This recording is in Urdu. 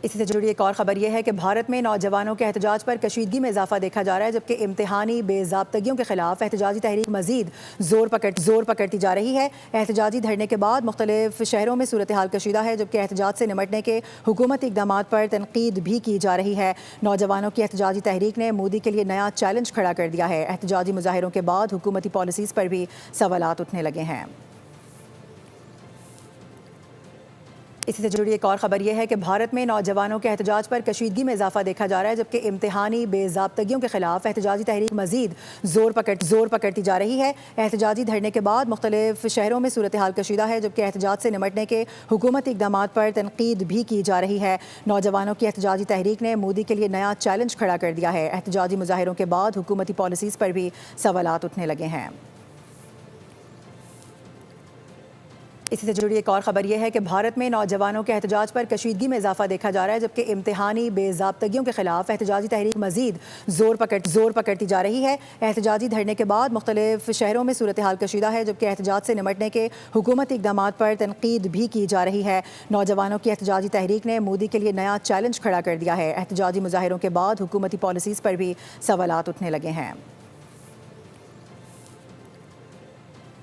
اسی سے جڑی ایک اور خبر یہ ہے کہ بھارت میں نوجوانوں کے احتجاج پر کشیدگی میں اضافہ دیکھا جا رہا ہے، جبکہ امتحانی بے ضابطگیوں کے خلاف احتجاجی تحریک مزید زور پکڑتی جا رہی ہے۔ احتجاجی دھرنے کے بعد مختلف شہروں میں صورتحال کشیدہ ہے، جبکہ احتجاج سے نمٹنے کے حکومتی اقدامات پر تنقید بھی کی جا رہی ہے۔ نوجوانوں کی احتجاجی تحریک نے مودی کے لیے نیا چیلنج کھڑا کر دیا ہے۔ احتجاجی مظاہروں کے بعد حکومتی پالیسیز پر بھی سوالات اٹھنے لگے ہیں۔ اسی سے جڑی ایک اور خبر یہ ہے کہ بھارت میں نوجوانوں کے احتجاج پر کشیدگی میں اضافہ دیکھا جا رہا ہے، جبکہ امتحانی بے ضابطگیوں کے خلاف احتجاجی تحریک مزید زور پکڑتی جا رہی ہے۔ احتجاجی دھرنے کے بعد مختلف شہروں میں صورتحال کشیدہ ہے، جبکہ احتجاج سے نمٹنے کے حکومتی اقدامات پر تنقید بھی کی جا رہی ہے۔ نوجوانوں کی احتجاجی تحریک نے مودی کے لیے نیا چیلنج کھڑا کر دیا ہے۔ احتجاجی مظاہروں کے بعد حکومتی پالیسیز پر بھی سوالات اٹھنے لگے ہیں۔ اسی سے جڑی ایک اور خبر یہ ہے کہ بھارت میں نوجوانوں کے احتجاج پر کشیدگی میں اضافہ دیکھا جا رہا ہے، جبکہ امتحانی بے ضابطگیوں کے خلاف احتجاجی تحریک مزید زور پکڑتی جا رہی ہے۔ احتجاجی دھرنے کے بعد مختلف شہروں میں صورتحال کشیدہ ہے، جبکہ احتجاج سے نمٹنے کے حکومتی اقدامات پر تنقید بھی کی جا رہی ہے۔ نوجوانوں کی احتجاجی تحریک نے مودی کے لیے نیا چیلنج کھڑا کر دیا ہے۔ احتجاجی مظاہروں کے بعد حکومتی پالیسیز پر بھی سوالات اٹھنے لگے ہیں۔